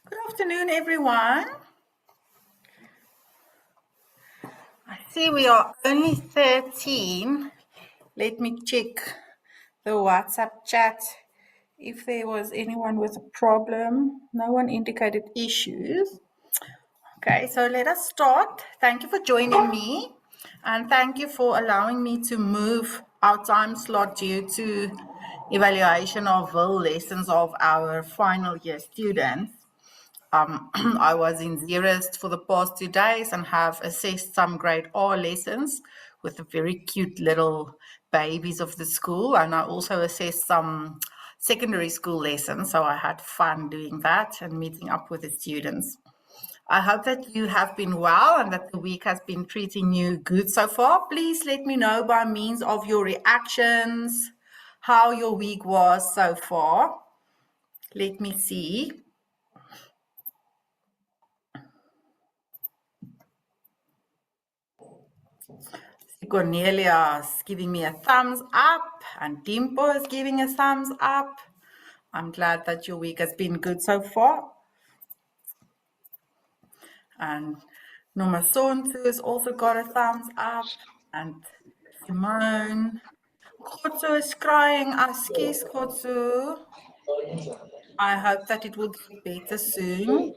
Good afternoon, everyone. I see we are only 13. Let me check the WhatsApp chat if there was anyone with a problem. No one indicated issues. Okay, so let us start. Thank you for joining me, and thank you for allowing me to move our time slot due to evaluation of will lessons of our final year students. I was in Zeerust for the past 2 days and have assessed some grade R lessons with the very cute little babies of the school. And I also assessed some secondary school lessons. So I had fun doing that and meeting up with the students. I hope that you have been well and that the week has been treating you good so far. Please let me know by means of your reactions how your week was so far. Let me see. Cornelia is giving me a thumbs up and Dimpo is giving a thumbs up. I'm glad that your week has been good so far. And Nomasontu has also got a thumbs up. And Simone. Kotsu is crying. Askis, Kotsu. I hope that it will get better soon.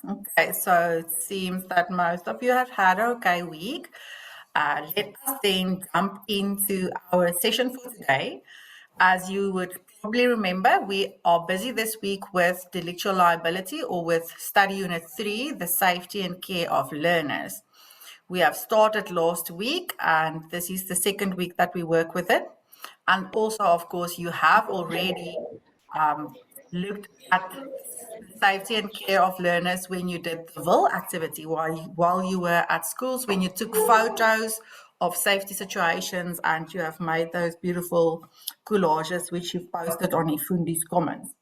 Okay, so it seems that most of you have had an okay week. Let us then jump into our session for today. As you would probably remember, we are busy this week with Delictual Liability, or with Study Unit 3, the Safety and Care of Learners. We have started last week, and this is the second week that we work with it. And also, of course, you have already looked at safety and care of learners when you did the will activity while you were at schools, when you took photos of safety situations and you have made those beautiful collages which you've posted on Ifundi's Commons.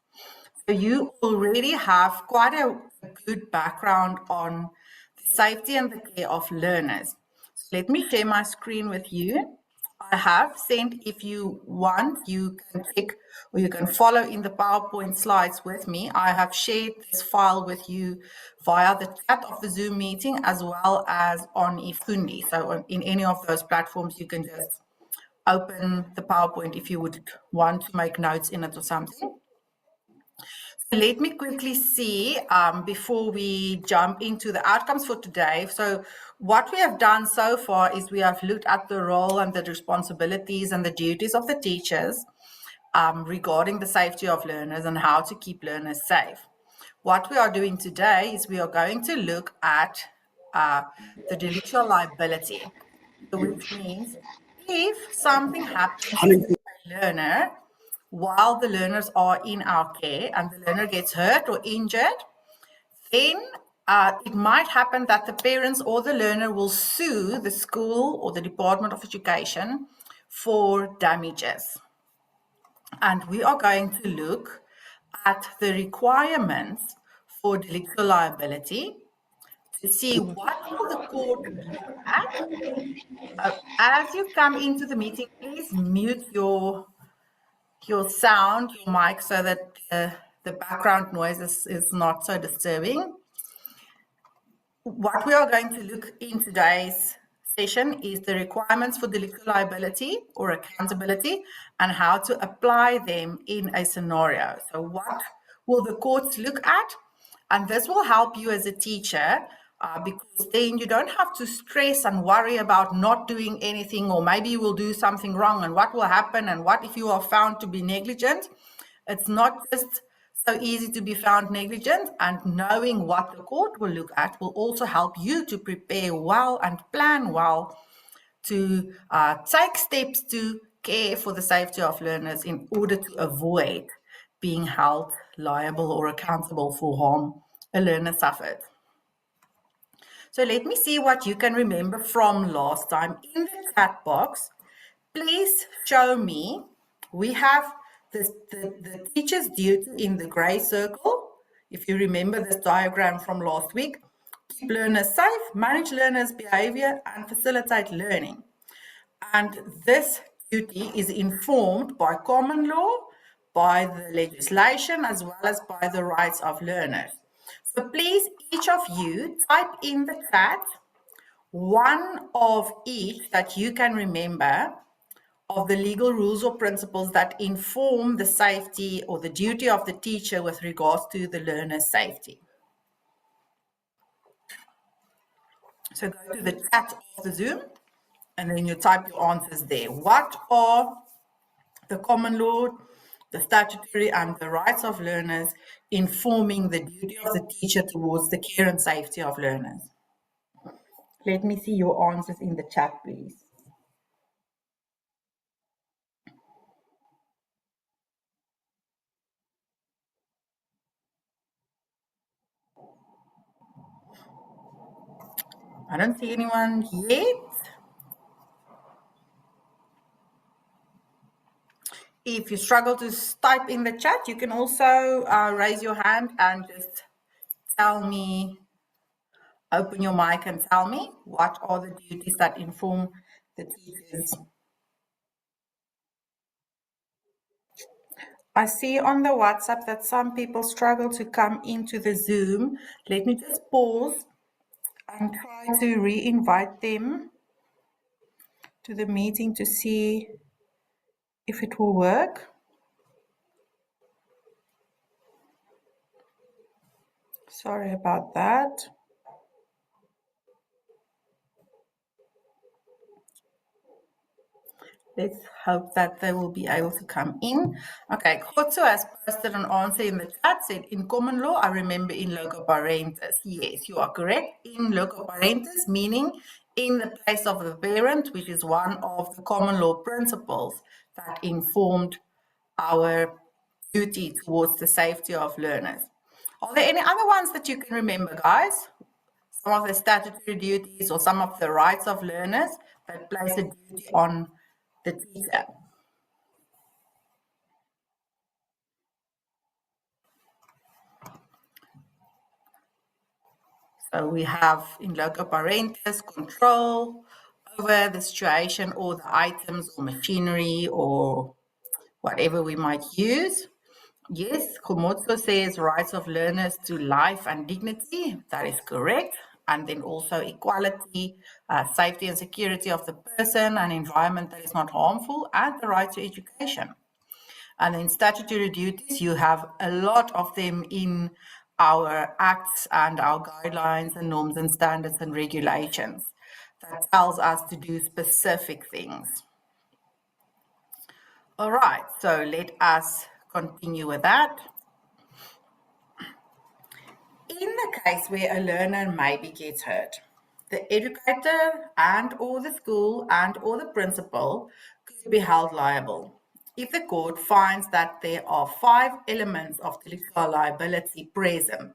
So you already have quite a good background on the safety and the care of learners. So let me share my screen with you. I have sent, if you want, you can check or you can follow in the PowerPoint slides with me. I have shared this file with you via the chat of the Zoom meeting as well as on Ifundi. So in any of those platforms, you can just open the PowerPoint if you would want to make notes in it or something. Let me quickly see before we jump into the outcomes for today. So what we have done so far is we have looked at the role and the responsibilities and the duties of the teachers regarding the safety of learners and how to keep learners safe. What we are doing today is we are going to look at the delictual liability, which means if something happens to a learner while the learners are in our care and the learner gets hurt or injured, then it might happen that the parents or the learner will sue the school or the Department of Education for damages. And we are going to look at the requirements for delictual liability to see what will the court look at. As you come into the meeting, please mute your sound, your mic, so that the background noise is not so disturbing. What we are going to look in today's session is the requirements for delictual liability or accountability and how to apply them in a scenario. So what will the courts look at? And this will help you as a teacher because then you don't have to stress and worry about not doing anything, or maybe you will do something wrong and what will happen and what if you are found to be negligent. It's not just so easy to be found negligent, and knowing what the court will look at will also help you to prepare well and plan well to take steps to care for the safety of learners in order to avoid being held liable or accountable for harm a learner suffered. So let me see what you can remember from last time. In the chat box, please show me. We have the teacher's duty in the grey circle. If you remember this diagram from last week, keep learners safe, manage learners' behavior, and facilitate learning. And this duty is informed by common law, by the legislation as well as by the rights of learners. So please, each of you, type in the chat one of each that you can remember of the legal rules or principles that inform the safety or the duty of the teacher with regards to the learner's safety. So go to the chat of the Zoom and then you type your answers there. What are the common law, the statutory and the rights of learners informing the duty of the teacher towards the care and safety of learners? Let me see your answers in the chat, please. I don't see anyone yet. If you struggle to type in the chat, you can also raise your hand and just tell me, open your mic and tell me what are the duties that inform the teachers. I see on the WhatsApp that some people struggle to come into the Zoom. Let me just pause and try to re-invite them to the meeting to see if it will work. Sorry about that. Let's hope that they will be able to come in. Okay, Khotso has posted an answer in the chat, said, in common law, I remember in loco parentis. Yes, you are correct. In loco parentis, meaning in the place of the parent, which is one of the common law principles that informed our duty towards the safety of learners. Are there any other ones that you can remember, guys? Some of the statutory duties or some of the rights of learners that place a duty on the teacher. So we have in loco parentis control over the situation or the items or machinery or whatever we might use. Yes, Komotso says rights of learners to life and dignity. That is correct. And then also equality, safety and security of the person, an environment that is not harmful, and the right to education. And in statutory duties, you have a lot of them in our acts and our guidelines and norms and standards and regulations that tells us to do specific things. All right, so let us continue with that. In the case where a learner maybe gets hurt, the educator and or the school and or the principal could be held liable if the court finds that there are 5 elements of delictual liability present.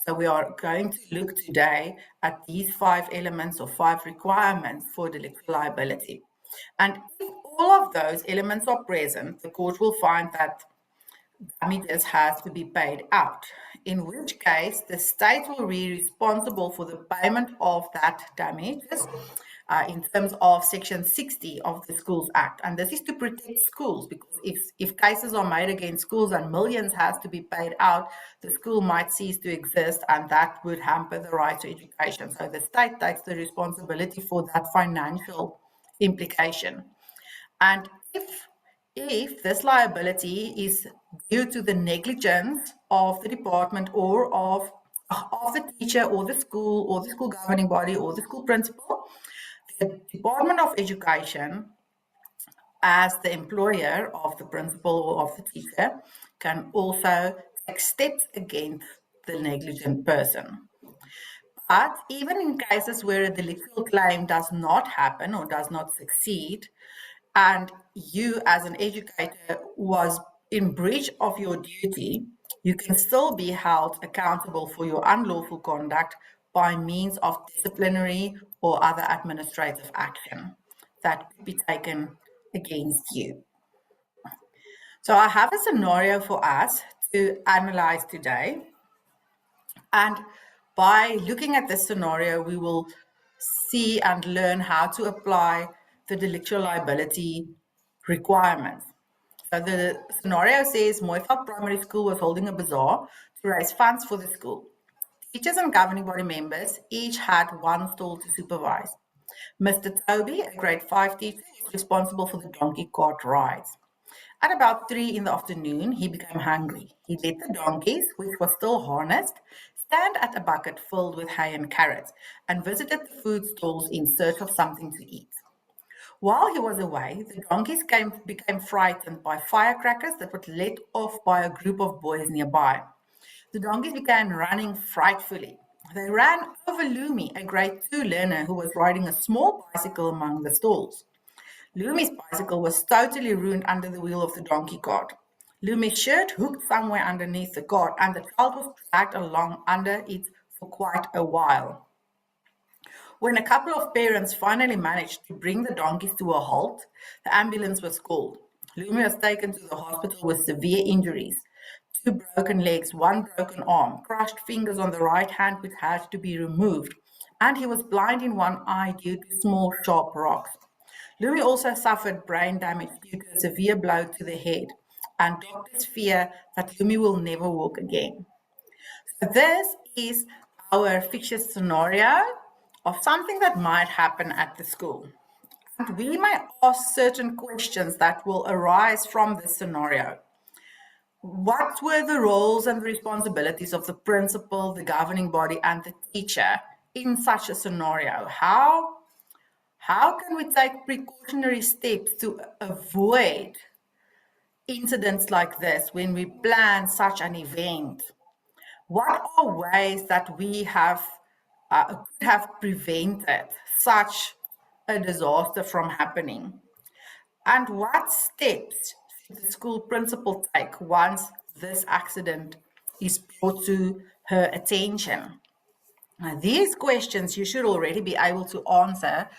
So we are going to look today at these 5 elements or 5 requirements for delictual liability. And if all of those elements are present, the court will find that damages has to be paid out, in which case the state will be responsible for the payment of that damages in terms of Section 60 of the Schools Act. And this is to protect schools, because if cases are made against schools and millions has to be paid out, the school might cease to exist, and that would hamper the right to education. So the state takes the responsibility for that financial implication. And if this liability is due to the negligence of the department or of the teacher or the school governing body or the school principal, the Department of Education, as the employer of the principal or of the teacher, can also take steps against the negligent person. But even in cases where a delictual claim does not happen or does not succeed, and you as an educator was in breach of your duty, you can still be held accountable for your unlawful conduct by means of disciplinary or other administrative action that could be taken against you. So I have a scenario for us to analyze today. And by looking at this scenario, we will see and learn how to apply the delictual liability requirements. So the scenario says Mooiveld Primary School was holding a bazaar to raise funds for the school. Teachers and governing body members each had one stall to supervise. Mr. Toby, a grade 5 teacher, was responsible for the donkey cart rides. At about 3 in the afternoon, he became hungry. He let the donkeys, which were still harnessed, stand at a bucket filled with hay and carrots and visited the food stalls in search of something to eat. While he was away, the donkeys became frightened by firecrackers that were let off by a group of boys nearby. The donkeys began running frightfully. They ran over Lumi, a grade 2 learner who was riding a small bicycle among the stalls. Lumi's bicycle was totally ruined under the wheel of the donkey cart. Lumi's shirt hooked somewhere underneath the cart, and the child was dragged along under it for quite a while. When a couple of parents finally managed to bring the donkeys to a halt, the ambulance was called. Lumi was taken to the hospital with severe injuries. 2 broken legs, 1 broken arm, crushed fingers on the right hand which had to be removed, and he was blind in one eye due to small sharp rocks. Lumi also suffered brain damage due to a severe blow to the head, and doctors fear that Lumi will never walk again. So this is our fictitious scenario of something that might happen at the school. And we may ask certain questions that will arise from this scenario. What were the roles and responsibilities of the principal, the governing body, and the teacher in such a scenario? How can we take precautionary steps to avoid incidents like this when we plan such an event? What are ways that we could have prevented such a disaster from happening? And what steps should the school principal take once this accident is brought to her attention? Now, these questions you should already be able to answer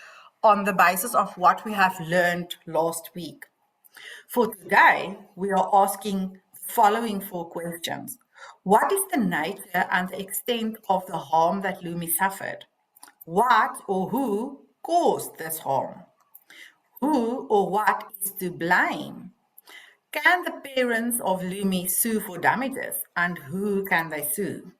on the basis of what we have learned last week. For today, we are asking the following 4 questions. What is the nature and the extent of the harm that Lumi suffered? What or who caused this harm? Who or what is to blame? Can the parents of Lumi sue for damages, and who can they sue?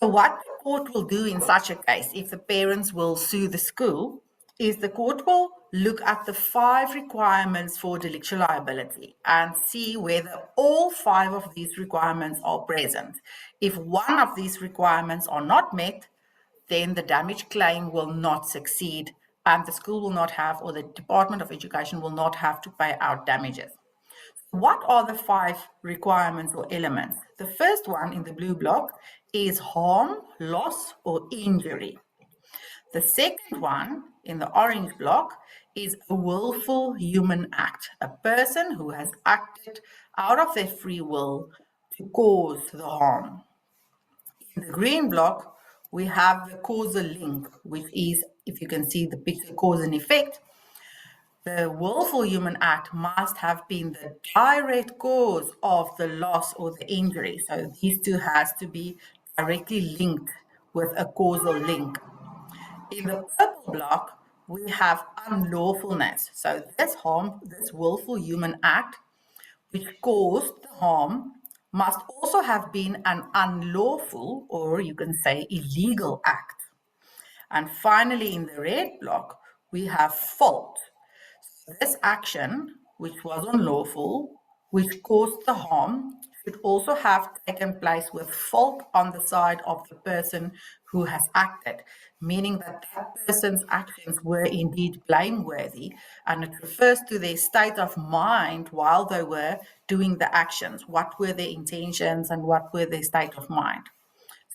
So what the court will do in such a case, if the parents will sue the school, is the court will look at the 5 requirements for delictual liability and see whether all 5 of these requirements are present. If one of these requirements are not met, then the damage claim will not succeed and the school will not have, or the Department of Education will not have to pay out damages. What are the 5 requirements or elements? The first one in the blue block is harm, loss, or injury. The second one in the orange block is a willful human act, a person who has acted out of their free will to cause the harm. In the green block, we have the causal link, which is, if you can see the picture, cause and effect. The willful human act must have been the direct cause of the loss or the injury. So these two has to be directly linked with a causal link. In the purple block, we have unlawfulness. So this harm, this willful human act, which caused the harm, must also have been an unlawful, or you can say illegal act. And finally, in the red block, we have fault. This action, which was unlawful, which caused the harm, should also have taken place with fault on the side of the person who has acted, meaning that that person's actions were indeed blameworthy, and it refers to their state of mind while they were doing the actions. What were their intentions and what were their state of mind?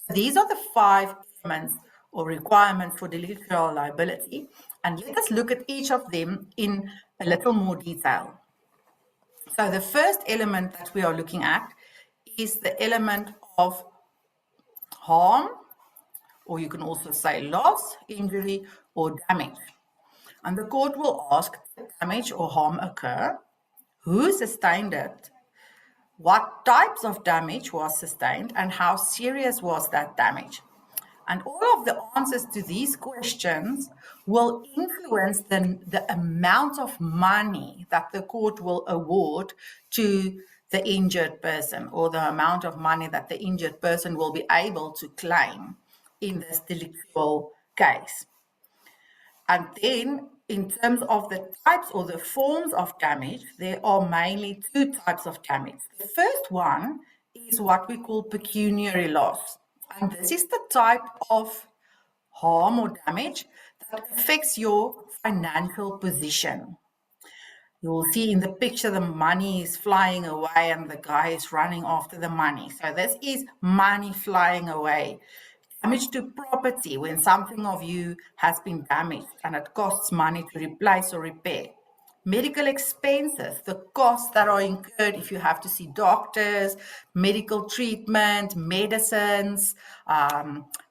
These are the 5 elements or requirements for delictual liability, and let us look at each of them in a little more detail. So the first element that we are looking at is the element of harm, or you can also say loss, injury, or damage. And the court will ask, did damage or harm occur? Who sustained it? What types of damage was sustained, and how serious was that damage? And all of the answers to these questions will influence the amount of money that the court will award to the injured person, or the amount of money that the injured person will be able to claim in this delictual case. And then in terms of the types or the forms of damage, there are mainly two types of damage. The first one is what we call pecuniary loss. And this is the type of harm or damage that affects your financial position. You will see in the picture the money is flying away and the guy is running after the money. So this is money flying away. Damage to property, when something of you has been damaged and it costs money to replace or repair. Medical expenses, the costs that are incurred if you have to see doctors, medical treatment, medicines,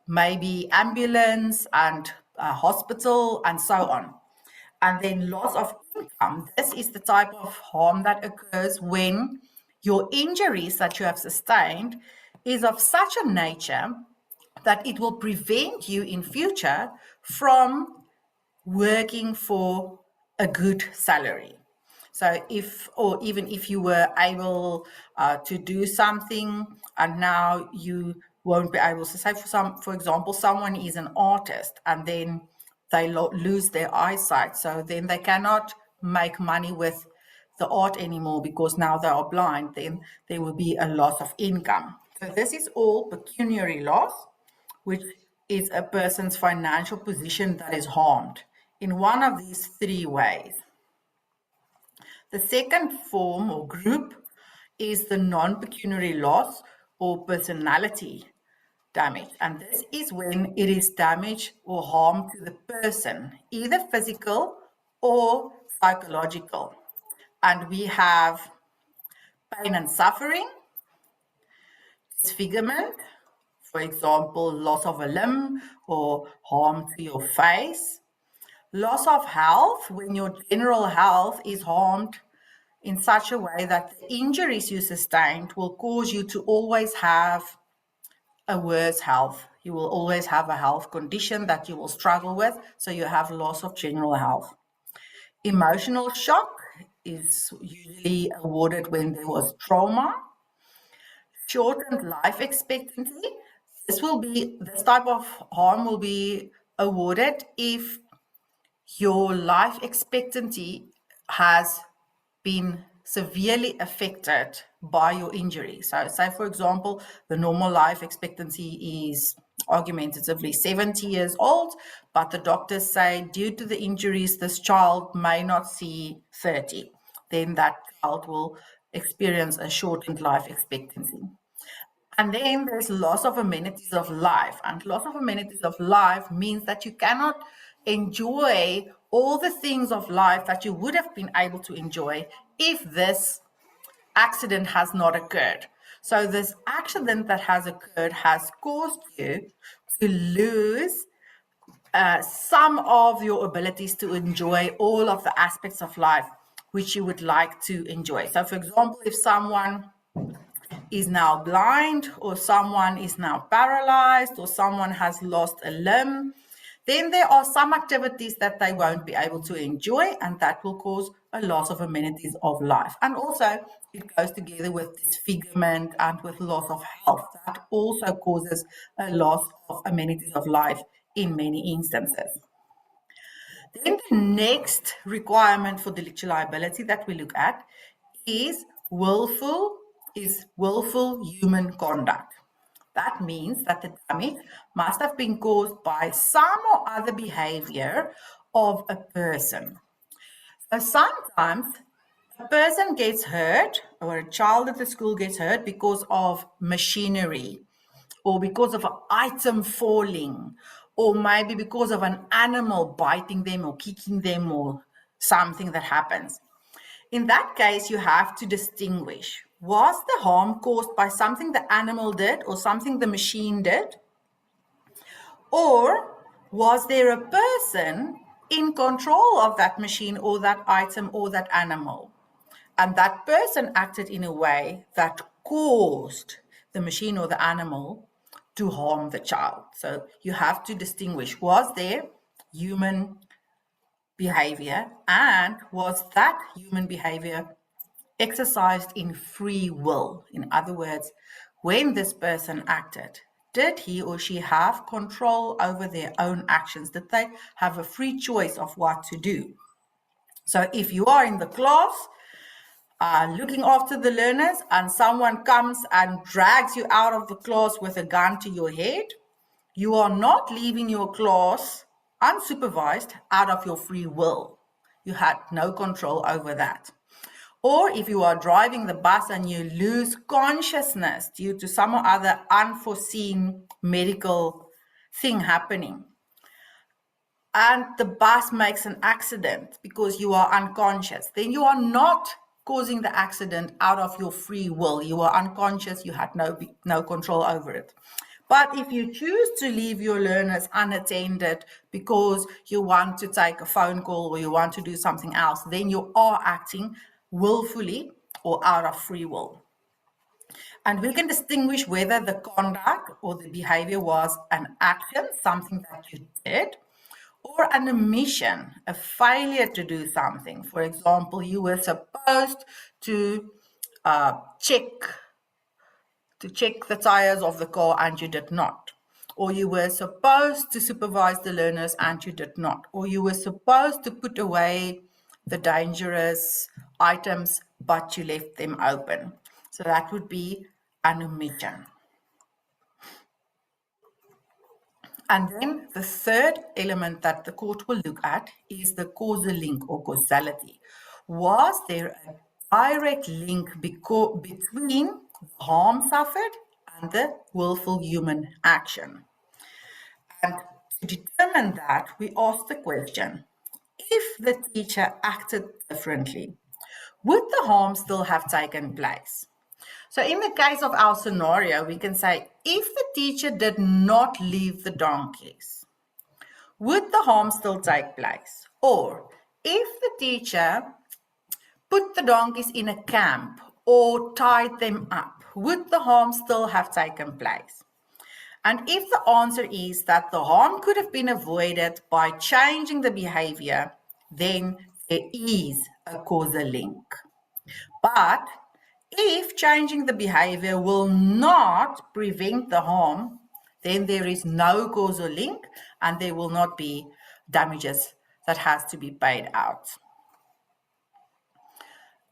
maybe ambulance and hospital, and so on. And then loss of income. This is the type of harm that occurs when your injuries that you have sustained is of such a nature that it will prevent you in future from working for a good salary. So even if you were able to do something and now you won't be able to, say for example, someone is an artist and then they lose their eyesight, so then they cannot make money with the art anymore because now they are blind, then there will be a loss of income. So this is all pecuniary loss, which is a person's financial position that is harmed in one of these three ways. The second form or group is the non-pecuniary loss or personality damage. And this is when it is damage or harm to the person, either physical or psychological. And we have pain and suffering, disfigurement, for example, loss of a limb or harm to your face. Loss of health, when your general health is harmed in such a way that the injuries you sustained will cause you to always have a worse health. You will always have a health condition that you will struggle with, so you have loss of general health. Emotional shock is usually awarded when there was trauma. Shortened life expectancy, this type of harm will be awarded if your life expectancy has been severely affected by your injury. So say, for example, the normal life expectancy is argumentatively 70 years old, but the doctors say due to the injuries, this child may not see 30. Then that child will experience a shortened life expectancy. And then there's loss of amenities of life. And loss of amenities of life means that you cannot enjoy all the things of life that you would have been able to enjoy if this accident has not occurred. So this accident that has occurred has caused you to lose some of your abilities to enjoy all of the aspects of life which you would like to enjoy. So for example, if someone is now blind, or someone is now paralyzed, or someone has lost a limb, then there are some activities that they won't be able to enjoy, and that will cause a loss of amenities of life. And also it goes together with disfigurement and with loss of health. That also causes a loss of amenities of life in many instances. Then the next requirement for delictual liability that we look at is willful human conduct. That means that the damage must have been caused by some or other behavior of a person. So sometimes a person gets hurt, or a child at the school gets hurt because of machinery, or because of an item falling, or maybe because of an animal biting them or kicking them, or something that happens. In that case, you have to distinguish, was the harm caused by something the animal did or something the machine did? Or was there a person in control of that machine or that item or that animal? And that person acted in a way that caused the machine or the animal to harm the child. So you have to distinguish, was there human behavior, and was that human behavior exercised in free will? In other words, when this person acted, did he or she have control over their own actions? Did they have a free choice of what to do? So if you are in the class looking after the learners and someone comes and drags you out of the class with a gun to your head, you are not leaving your class unsupervised out of your free will. You had no control over that. Or if you are driving the bus and you lose consciousness due to some other unforeseen medical thing happening, and the bus makes an accident because you are unconscious, then you are not causing the accident out of your free will. You are unconscious, you had no control over it. But if you choose to leave your learners unattended because you want to take a phone call or you want to do something else, then you are acting willfully or out of free will. And we can distinguish whether the conduct or the behavior was an action, something that you did, or an omission, a failure to do something. For example, you were supposed to check the tires of the car and you did not. Or you were supposed to supervise the learners and you did not. Or you were supposed to put away the dangerous items, but you left them open. So that would be an omission. And then the third element that the court will look at is the causal link or causality. Was there a direct link between the harm suffered and the willful human action? And to determine that, we ask the question, if the teacher acted differently, would the harm still have taken place? So in the case of our scenario, we can say, if the teacher did not leave the donkeys, would the harm still take place? Or if the teacher put the donkeys in a camp or tied them up, would the harm still have taken place? And if the answer is that the harm could have been avoided by changing the behavior, then there is a causal link. But if changing the behavior will not prevent the harm, then there is no causal link and there will not be damages that has to be paid out.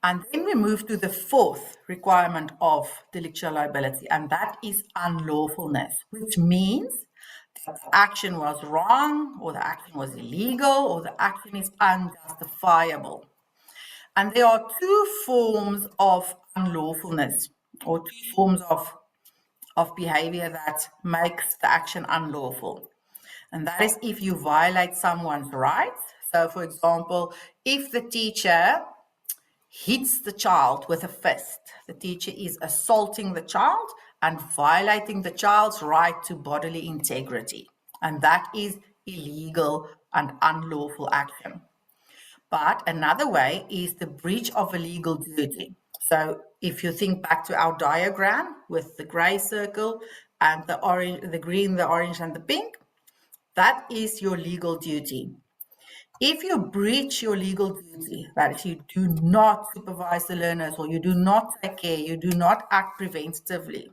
And then we move to the fourth requirement of delictual liability, and that is unlawfulness, which means that the action was wrong, or the action was illegal, or the action is unjustifiable. And there are two forms of unlawfulness, or two forms of behavior that makes the action unlawful. And that is if you violate someone's rights. So, for example, if the teacher hits the child with a fist, the teacher is assaulting the child and violating the child's right to bodily integrity. And that is illegal and unlawful action. But another way is the breach of a legal duty. So if you think back to our diagram with the gray circle and the orange, the green, the orange, and the pink, that is your legal duty. If you breach your legal duty, that is, you do not supervise the learners or you do not take care, you do not act preventatively,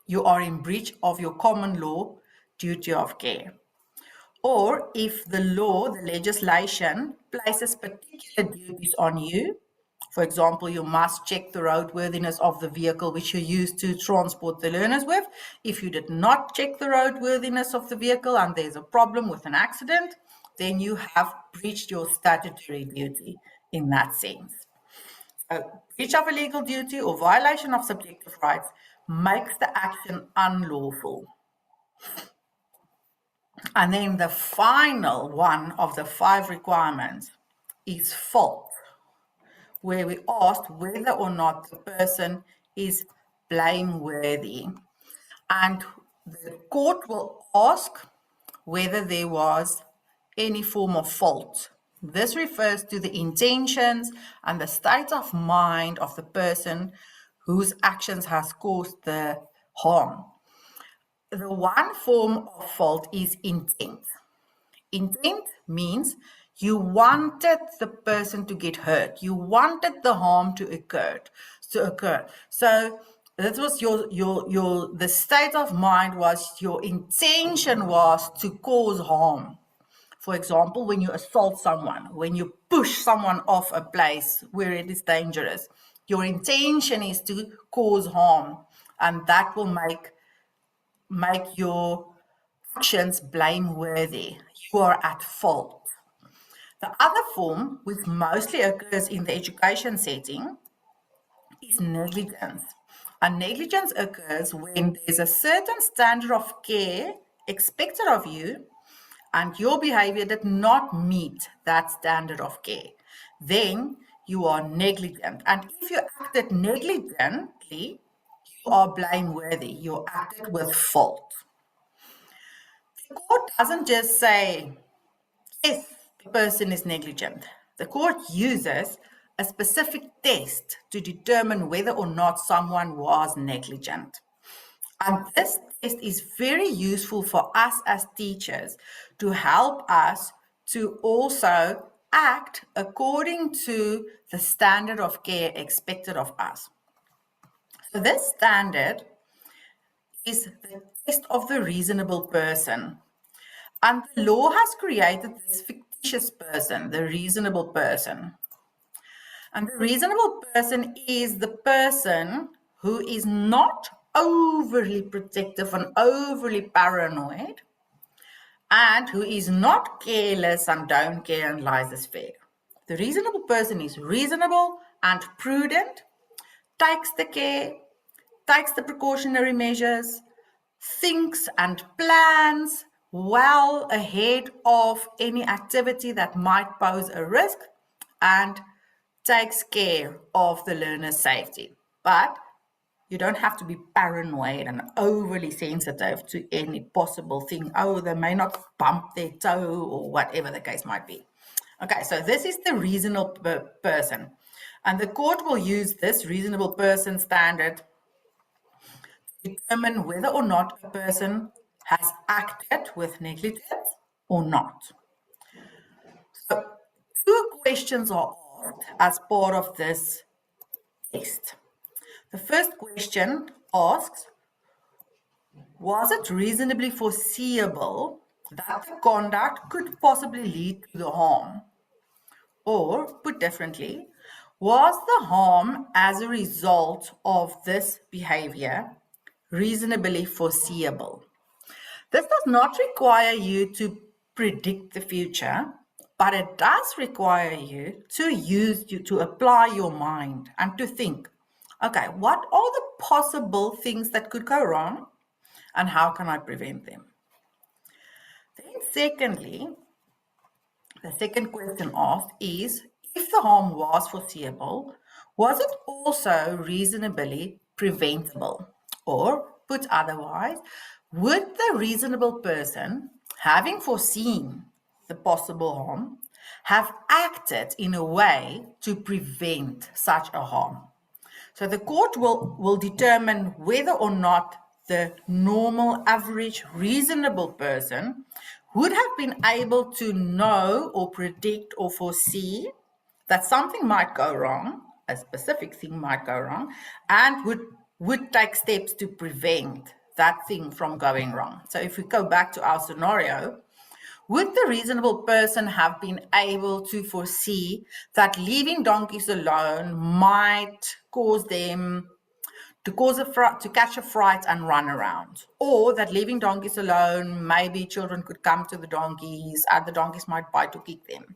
you are in breach of your common law duty of care. Or if the law, the legislation, places particular duties on you, for example, you must check the roadworthiness of the vehicle which you use to transport the learners with. If you did not check the roadworthiness of the vehicle and there's a problem with an accident, then you have breached your statutory duty in that sense. So, breach of a legal duty or violation of subjective rights makes the action unlawful. And then the final one of the 5 requirements is fault, where we asked whether or not the person is blameworthy. And the court will ask whether there was any form of fault. This refers to the intentions and the state of mind of the person whose actions has caused the harm. The one form of fault is intent. Intent means you wanted the person to get hurt. You wanted the harm to occur. So that was the state of mind was your intention was to cause harm. For example, when you assault someone, when you push someone off a place where it is dangerous, your intention is to cause harm, and that will make your actions blameworthy. You are at fault. The other form, which mostly occurs in the education setting, is negligence. And negligence occurs when there's a certain standard of care expected of you and your behavior did not meet that standard of care. Then you are negligent. And if you acted negligently, you are blameworthy. You acted with fault. The court doesn't just say, yes, the person is negligent. The court uses a specific test to determine whether or not someone was negligent. And this test is very useful for us as teachers to help us to also act according to the standard of care expected of us. So this standard is the test of the reasonable person. And the law has created this fictitious person, the reasonable person. And the reasonable person is the person who is not overly protective and overly paranoid, and who is not careless and don't care and laissez-faire. The reasonable person is reasonable and prudent, takes the care, takes the precautionary measures, thinks and plans well ahead of any activity that might pose a risk, and takes care of the learner's safety. But you don't have to be paranoid and overly sensitive to any possible thing. Oh, they may not bump their toe or whatever the case might be. Okay, so this is the reasonable person. And the court will use this reasonable person standard to determine whether or not a person has acted with negligence or not. So 2 questions are asked as part of this test. The first question asks, was it reasonably foreseeable that the conduct could possibly lead to the harm? Or, put differently, was the harm as a result of this behavior reasonably foreseeable? This does not require you to predict the future, but it does require you to apply your mind and to think, okay, what are the possible things that could go wrong and how can I prevent them? Then secondly, the second question asked is, if the harm was foreseeable, was it also reasonably preventable? Or, put otherwise, would the reasonable person, having foreseen the possible harm, have acted in a way to prevent such a harm? So the court will determine whether or not the normal, average, reasonable person would have been able to know or predict or foresee that something might go wrong, a specific thing might go wrong, and would take steps to prevent that thing from going wrong. So if we go back to our scenario, would the reasonable person have been able to foresee that leaving donkeys alone might cause them to catch a fright and run around? Or that leaving donkeys alone, maybe children could come to the donkeys and the donkeys might bite or kick them?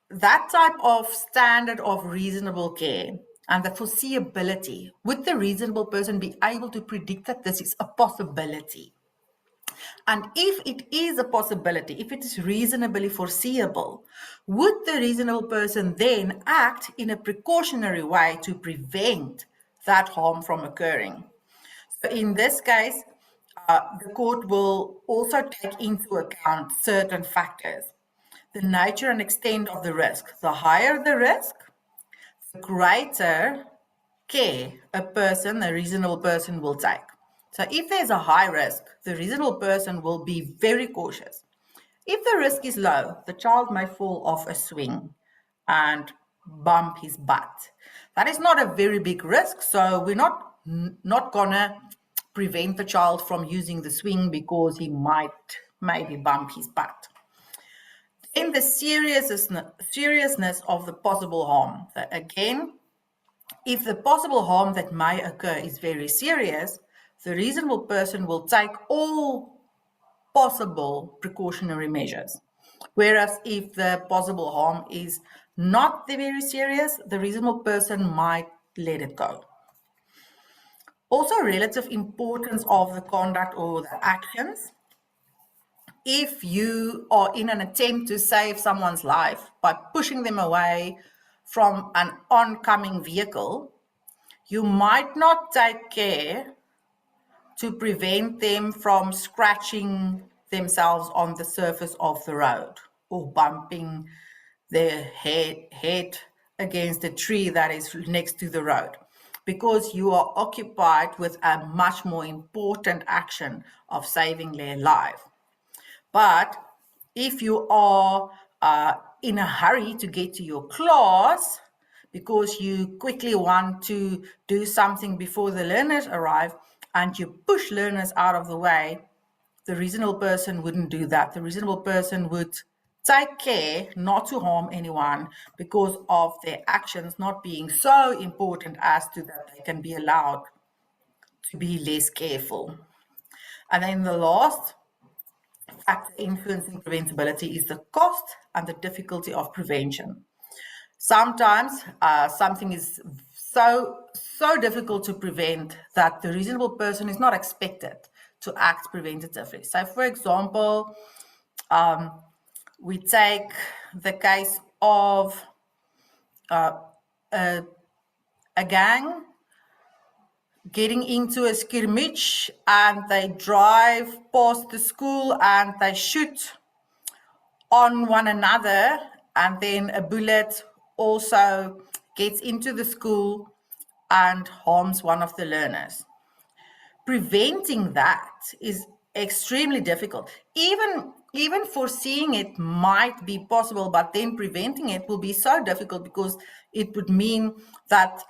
That type of standard of reasonable care and the foreseeability, would the reasonable person be able to predict that this is a possibility? And if it is a possibility, if it is reasonably foreseeable, would the reasonable person then act in a precautionary way to prevent that harm from occurring? So in this case, the court will also take into account certain factors. The nature and extent of the risk. The higher the risk, the greater care a reasonable person will take. So if there's a high risk, the reasonable person will be very cautious. If the risk is low, the child may fall off a swing and bump his butt. That is not a very big risk, so we're not gonna prevent the child from using the swing because he might maybe bump his butt. In the seriousness of the possible harm, again, if the possible harm that may occur is very serious, the reasonable person will take all possible precautionary measures. Whereas if the possible harm is not very serious, the reasonable person might let it go. Also, relative importance of the conduct or the actions. If you are in an attempt to save someone's life by pushing them away from an oncoming vehicle, you might not take care to prevent them from scratching themselves on the surface of the road or bumping their head against a tree that is next to the road, because you are occupied with a much more important action of saving their life. But if you are in a hurry to get to your class because you quickly want to do something before the learners arrive and you push learners out of the way, the reasonable person wouldn't do that. The reasonable person would take care not to harm anyone because of their actions not being so important as to that they can be allowed to be less careful. And then the last factor influencing preventability is the cost and the difficulty of prevention. Sometimes something is so difficult to prevent that the reasonable person is not expected to act preventatively. So, for example, we take the case of a gang getting into a skirmish and they drive past the school and they shoot on one another, and then a bullet also gets into the school and harms one of the learners. Preventing that is extremely difficult. Even foreseeing it might be possible, but then preventing it will be so difficult because it would mean that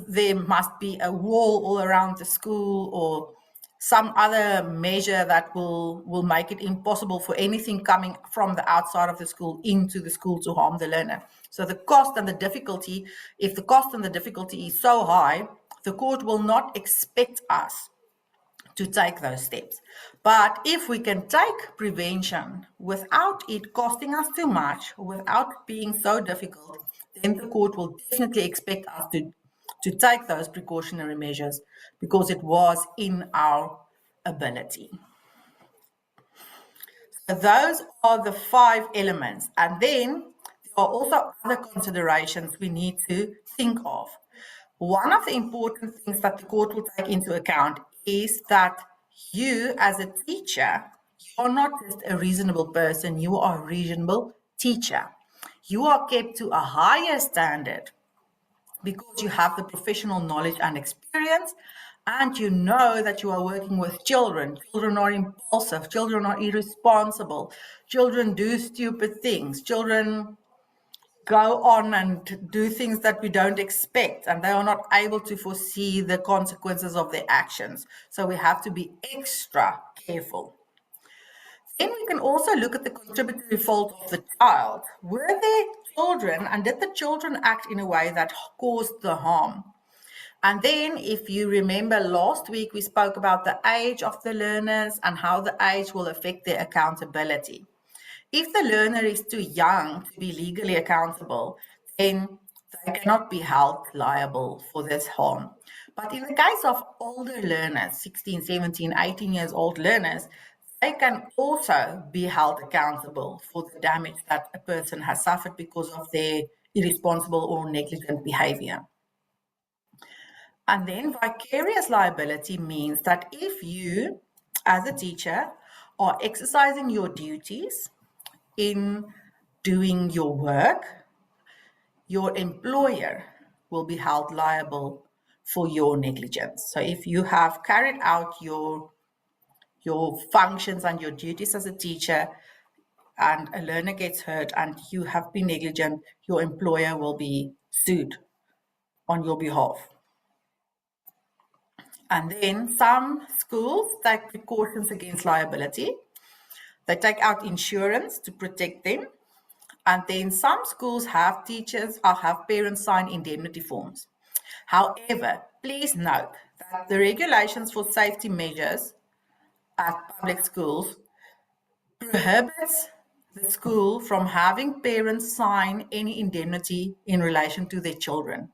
there must be a wall all around the school or some other measure that will make it impossible for anything coming from the outside of the school into the school to harm the learner. So the cost and the difficulty, if the cost and the difficulty is so high, the court will not expect us to take those steps. But if we can take prevention without it costing us too much, without being so difficult, then the court will definitely expect us to take those precautionary measures because it was in our ability. So those are the 5 elements. And then there are also other considerations we need to think of. One of the important things that the court will take into account is that you, as a teacher, you're not just a reasonable person, you are a reasonable teacher. You are kept to a higher standard because you have the professional knowledge and experience, and you know that you are working with children. Children are impulsive, children are irresponsible, children do stupid things, children go on and do things that we don't expect, and they are not able to foresee the consequences of their actions. So we have to be extra careful. Then we can also look at the contributory fault of the child. Were there children, and did the children act in a way that caused the harm? And then, if you remember last week, we spoke about the age of the learners and how the age will affect their accountability. If the learner is too young to be legally accountable, then they cannot be held liable for this harm. But in the case of older learners, 16, 17, 18 years old learners, they can also be held accountable for the damage that a person has suffered because of their irresponsible or negligent behavior. And then vicarious liability means that if you, as a teacher, are exercising your duties in doing your work, your employer will be held liable for your negligence. So if you have carried out your functions and your duties as a teacher and a learner gets hurt and you have been negligent, your employer will be sued on your behalf. And then some schools take precautions against liability. They take out insurance to protect them. And then some schools have teachers or have parents sign indemnity forms. However, please note that the regulations for safety measures at public schools prohibits the school from having parents sign any indemnity in relation to their children.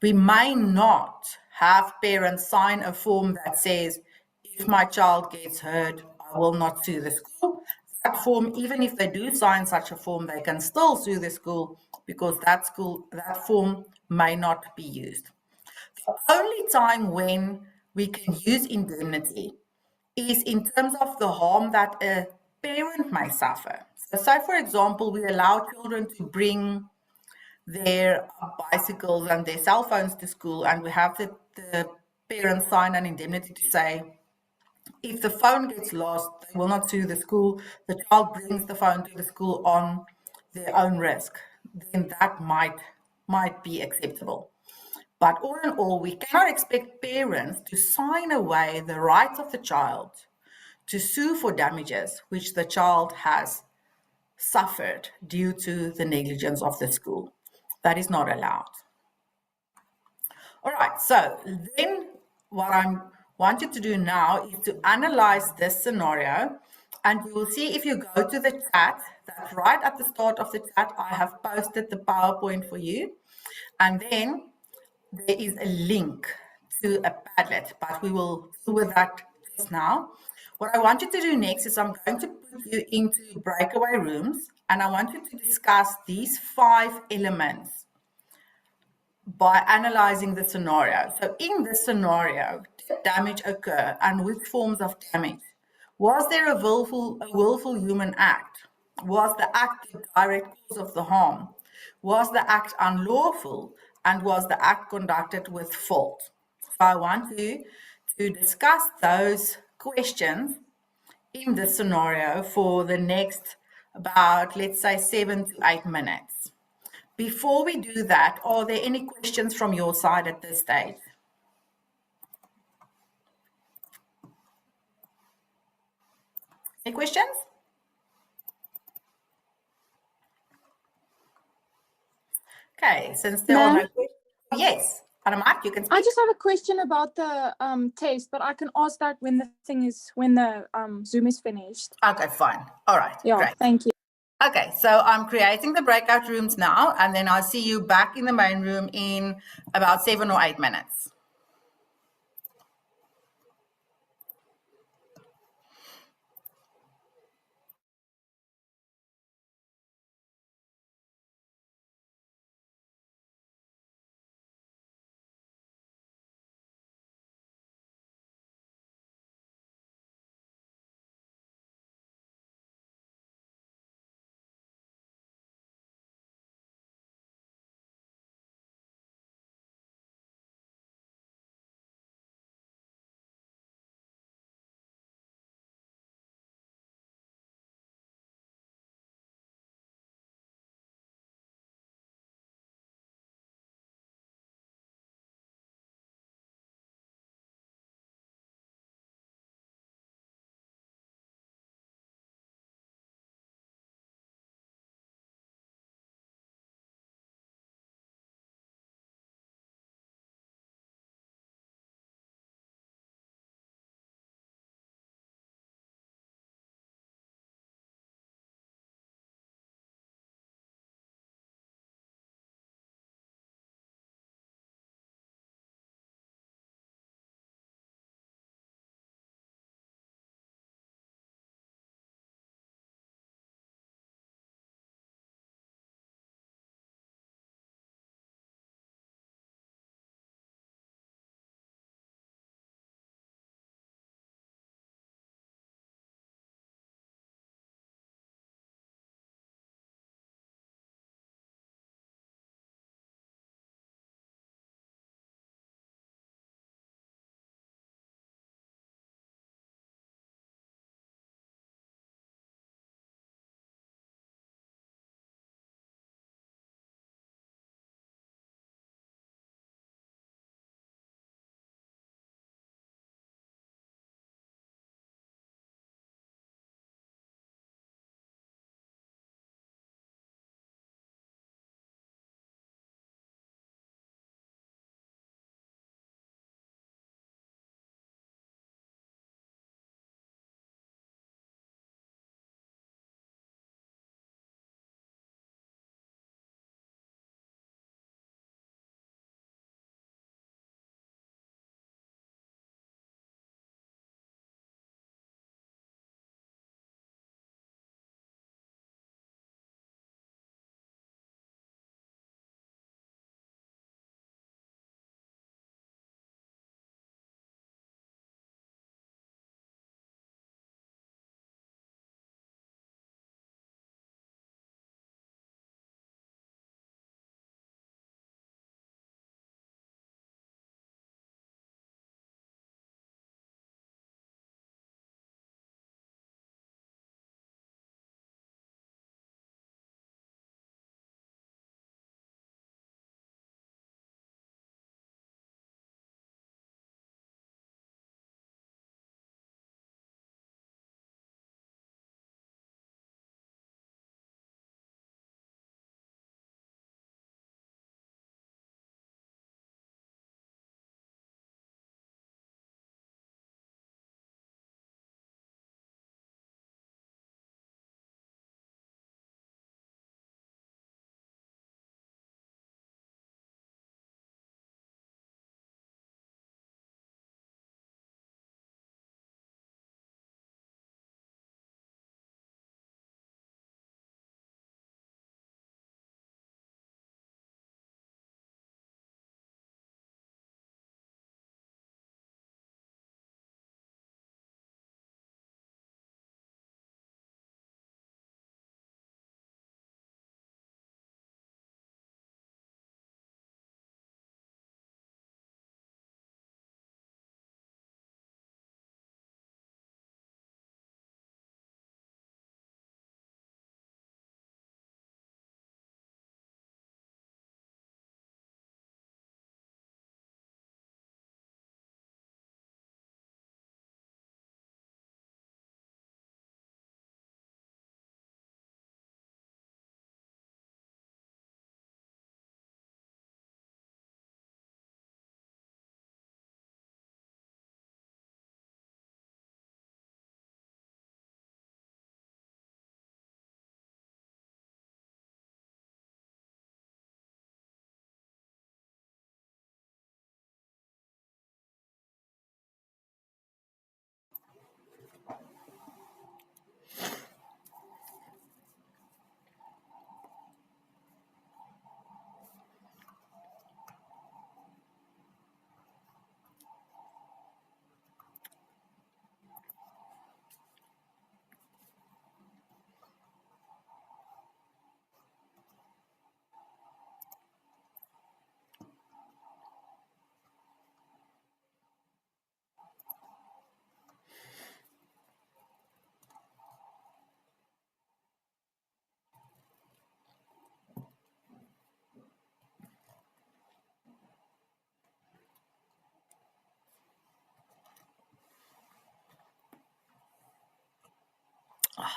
We may not have parents sign a form that says, if my child gets hurt, I will not sue the school. That form, even if they do sign such a form, they can still sue the school because that form may not be used. The only time when we can use indemnity is in terms of the harm that a parent may suffer. So say, for example, we allow children to bring their bicycles and their cell phones to school, and we have the parents sign an indemnity to say, if the phone gets lost, they will not sue the school. The child brings the phone to the school on their own risk. Then that might be acceptable. But all in all, we cannot expect parents to sign away the rights of the child to sue for damages which the child has suffered due to the negligence of the school. That is not allowed. All right, so then what I want you to do now is to analyze this scenario, and you will see if you go to the chat, that right at the start of the chat, I have posted the PowerPoint for you, and then there is a link to a Padlet, but we will deal with that just now. What I want you to do next is I'm going to put you into breakaway rooms, and I want you to discuss these 5 elements by analyzing the scenario. So in this scenario, did damage occur and which forms of damage? Was there a willful human act? Was the act the direct cause of the harm? Was the act unlawful? And was the act conducted with fault? So I want you to discuss those questions in this scenario for the next about, let's say, 7 to 8 minutes. Before we do that, are there any questions from your side at this stage? Any questions? Okay, since there are no questions. Yes, Anamat, you can speak. I just have a question about the test, but I can ask that when the Zoom is finished. Okay, fine. All right, Yeah, great. thank you. Okay, so I'm creating the breakout rooms now, and then I'll see you back in the main room in about 7 or 8 minutes.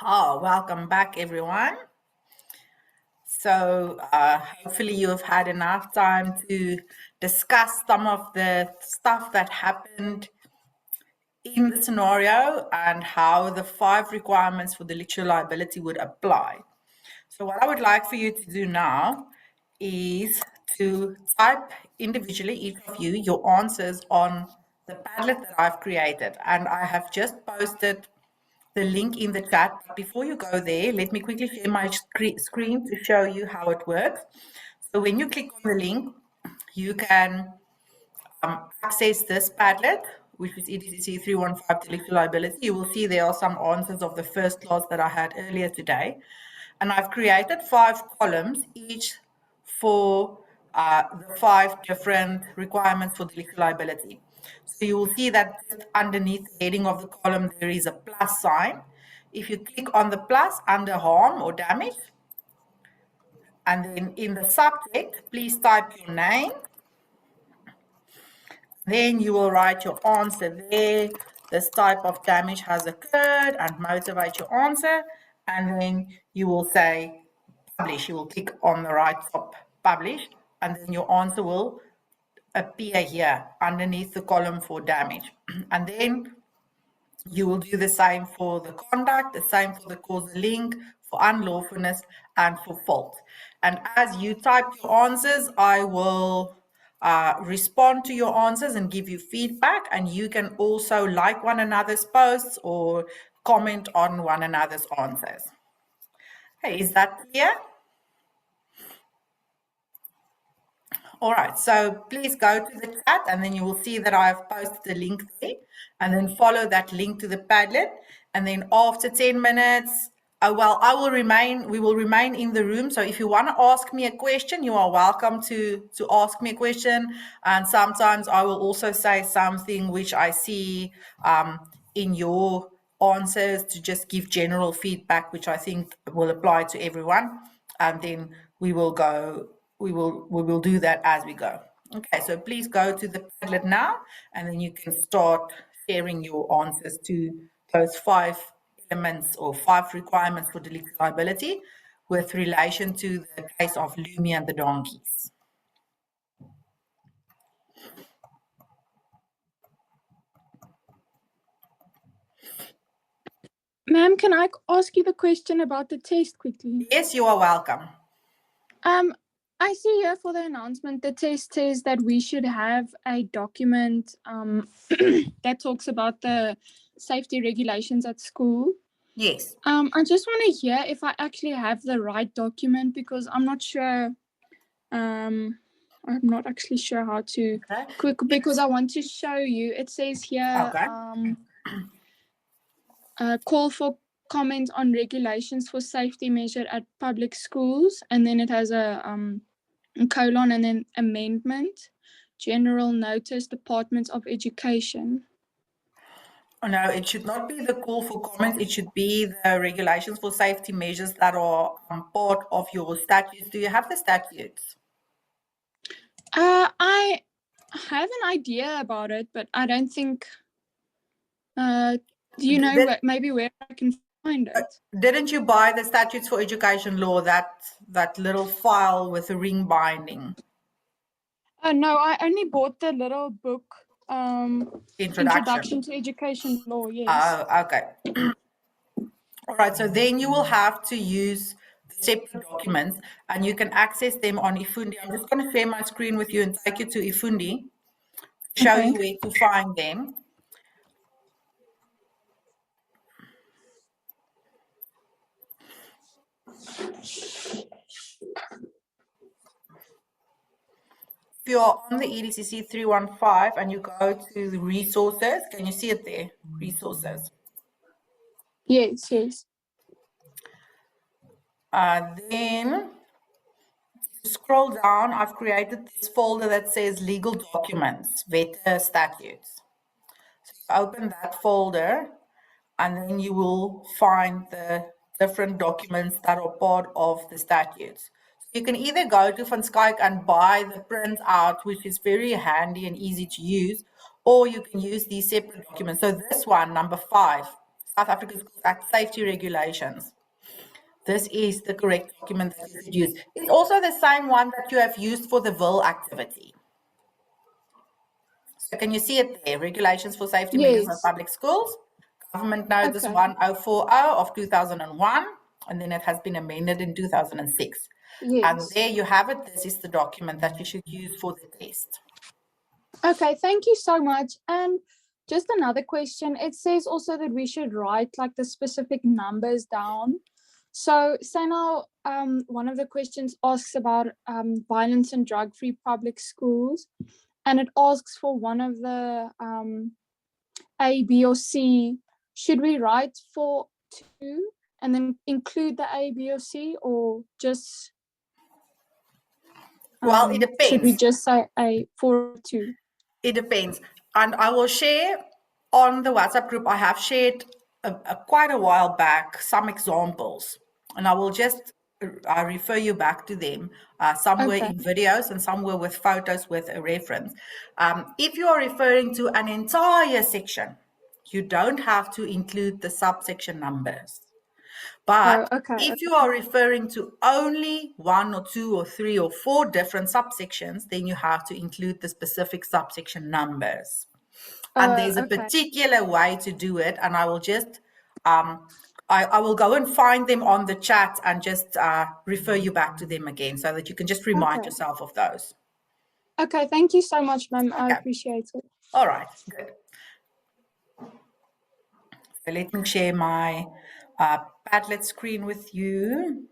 Oh, welcome back, everyone. So hopefully you have had enough time to discuss some of the stuff that happened in the scenario and how the 5 requirements for delictual liability would apply. So what I would like for you to do now is to type individually, each of you, your answers on the Padlet that I've created. And I have just posted the link in the chat. But before you go there, let me quickly share my screen to show you how it works. So when you click on the link, you can access this Padlet, which is EDCC315 Delictual Liability. You will see there are some answers of the first class that I had earlier today. And I've created 5 columns, each for the 5 different requirements for delictual liability. So you will see that underneath the heading of the column, there is a plus sign. If you click on the plus under harm or damage, and then in the subject, please type your name. Then you will write your answer there. This type of damage has occurred and motivate your answer. And then you will say publish. You will click on the right top publish, and then your answer will appear here underneath the column for damage. And then you will do the same for the conduct, the same for the causal link, for unlawfulness, and for fault. And as you type your answers, I will respond to your answers and give you feedback. And you can also like one another's posts or comment on one another's answers. Hey, is that clear? All right, so please go to the chat and then you will see that I have posted a link there, and then follow that link to the Padlet. And then after 10 minutes, we will remain in the room. So if you want to ask me a question, you are welcome to ask me a question. And sometimes I will also say something which I see in your answers to just give general feedback, which I think will apply to everyone. And then we will do that as we go. Okay, so please go to the Padlet now, and then you can start sharing your answers to those 5 elements or 5 requirements for delictual liability with relation to the case of Lumi and the donkeys. Ma'am, can I ask you the question about the test quickly? Yes, you are welcome. I see here for the announcement, the test says that we should have a document that talks about the safety regulations at school. Yes. I just want to hear if I actually have the right document, because I'm not sure. I'm not actually sure how to because I want to show you. It says here, call for comment on regulations for safety measure at public schools, and then it has a colon and then amendment, general notice, Department of Education. No, it should not be the call for comment. It should be the regulations for safety measures that are part of your statutes. Do you have the statutes? I have an idea about it, but I don't think. Do you know maybe where I can find it? Didn't you buy the statutes for education law, that little file with the ring binding? No, I only bought the little book. Introduction to Education Law. Yes. Oh, okay. All right, so then you will have to use separate documents, and you can access them on Ifundi. I'm just going to share my screen with you and take you to Ifundi, show you where to find them. If you're on the EDCC 315 and you go to the resources, can you see it there? Resources. Yes, yes. Then scroll down. I've created this folder that says legal documents, VETA statutes. So you open that folder, and then you will find the different documents that are part of the statutes. You can either go to Van Skyke and buy the print out, which is very handy and easy to use, or you can use these separate documents. So this one, number 5, South African Schools Act safety regulations. This is the correct document that you should use. It's also the same one that you have used for the will activity. So can you see it there? Regulations for safety measures in Yes. public schools. Government Notice Okay. 1040 of 2001, and then it has been amended in 2006. And Yes. there you have it. This is the document that you should use for the test. Okay, thank you so much. And just another question. It says also that we should write like the specific numbers down. So say now one of the questions asks about violence and drug-free public schools, and it asks for one of the A, B, or C. Should we write for 2 and then include the A, B, or C, or just Well, it should we depends. just say A for 2? It depends. And I will share on the WhatsApp group, I have shared quite a while back some examples, and I will just refer you back to them. Some were Okay. in videos and some were with photos with a reference. If you are referring to an entire section, you don't have to include the subsection numbers. But Okay. if you are referring to only 1 or 2 or 3 or 4 different subsections, then you have to include the specific subsection numbers. And there's a Okay. particular way to do it, and I will just I will go and find them on the chat and just refer you back to them again so that you can just remind Okay. yourself of those. Okay, thank you so much, ma'am. I Okay. appreciate it. All right, good. So let me share my Padlet screen with you.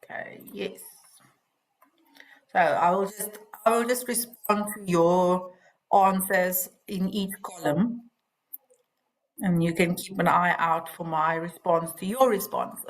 Okay, yes. So I will just respond to your answers in each column, and you can keep an eye out for my response to your response.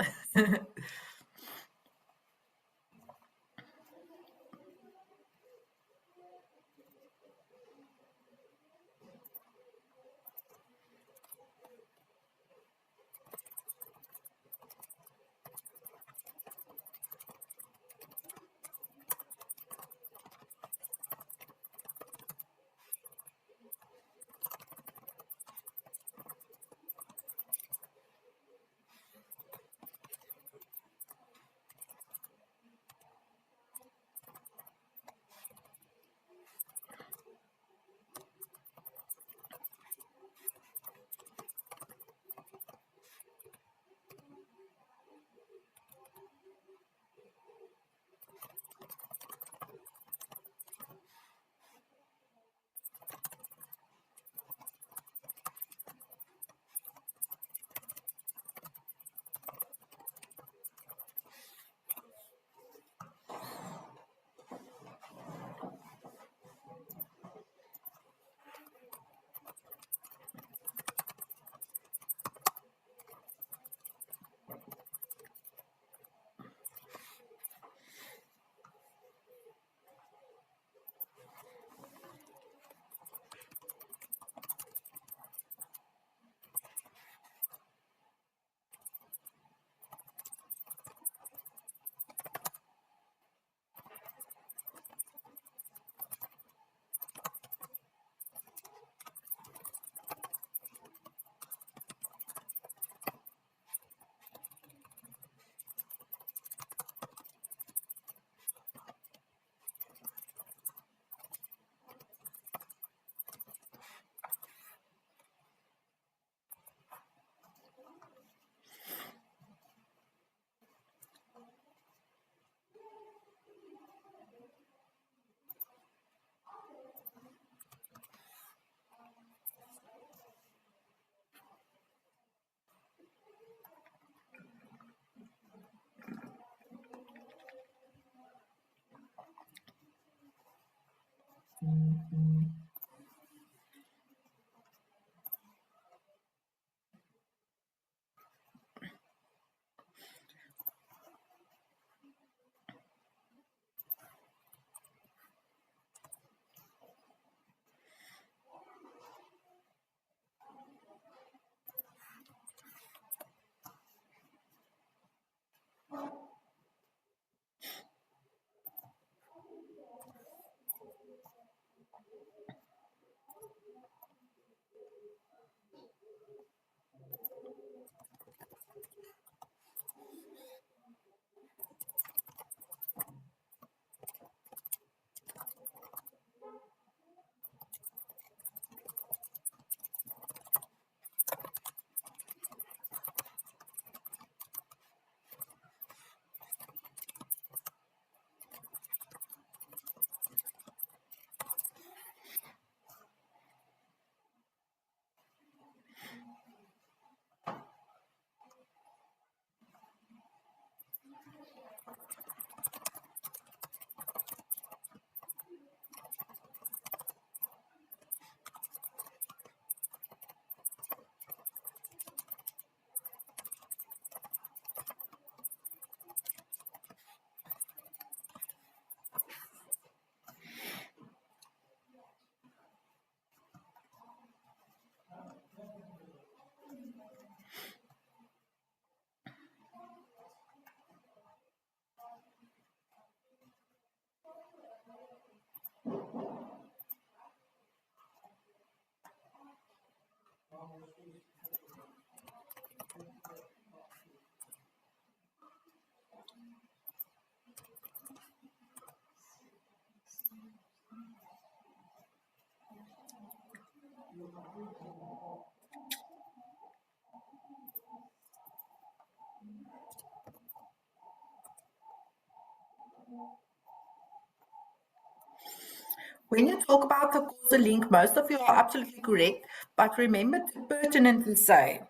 When you talk about the causal link, most of you are absolutely correct, but remember to pertinently say,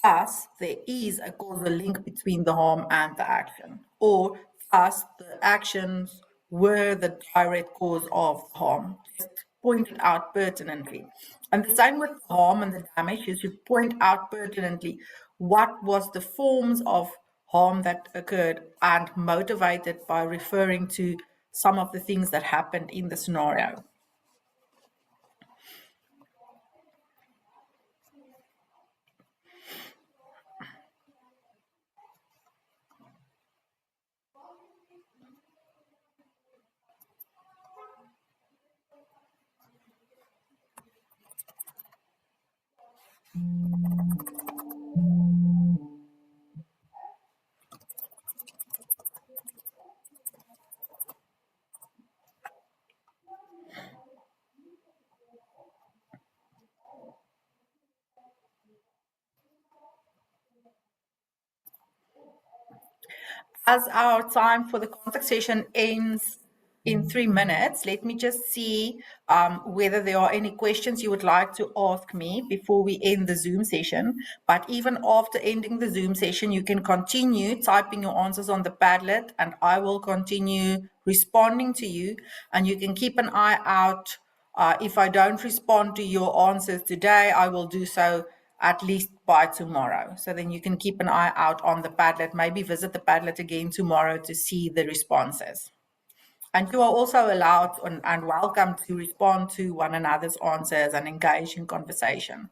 thus, there is a causal link between the harm and the action, or thus, the actions were the direct cause of the harm. Just point it out pertinently. And the same with the harm and the damage, you should point out pertinently what was the forms of harm that occurred and motivate it by referring to some of the things that happened in the scenario. As our time for the contact session ends in 3 minutes, let me just see whether there are any questions you would like to ask me before we end the Zoom session. But even after ending the Zoom session, you can continue typing your answers on the Padlet, and I will continue responding to you. And you can keep an eye out. If I don't respond to your answers today, I will do so at least by tomorrow. So then you can keep an eye out on the Padlet, maybe visit the Padlet again tomorrow to see the responses. And you are also allowed and welcome to respond to one another's answers and engage in conversation.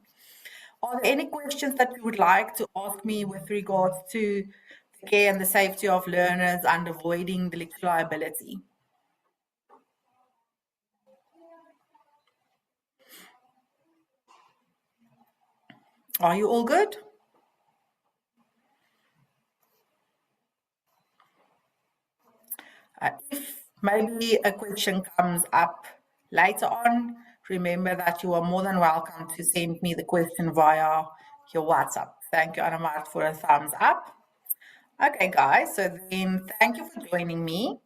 Are there any questions that you would like to ask me with regards to the care and the safety of learners and avoiding delictual liability? Are you all good? If maybe a question comes up later on, remember that you are more than welcome to send me the question via your WhatsApp. Thank you, Anamart, for a thumbs up. Okay, guys, so then thank you for joining me.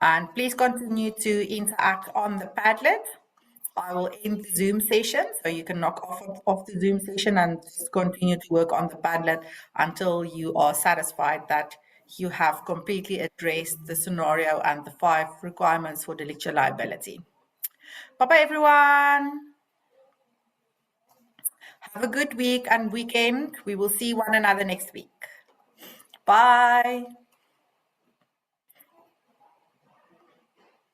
And please continue to interact on the Padlet. I will end the Zoom session, so you can knock off the Zoom session and just continue to work on the Padlet until you are satisfied that you have completely addressed the scenario and the 5 requirements for delictual liability. Bye-bye, everyone. Have a good week and weekend. We will see one another next week. Bye.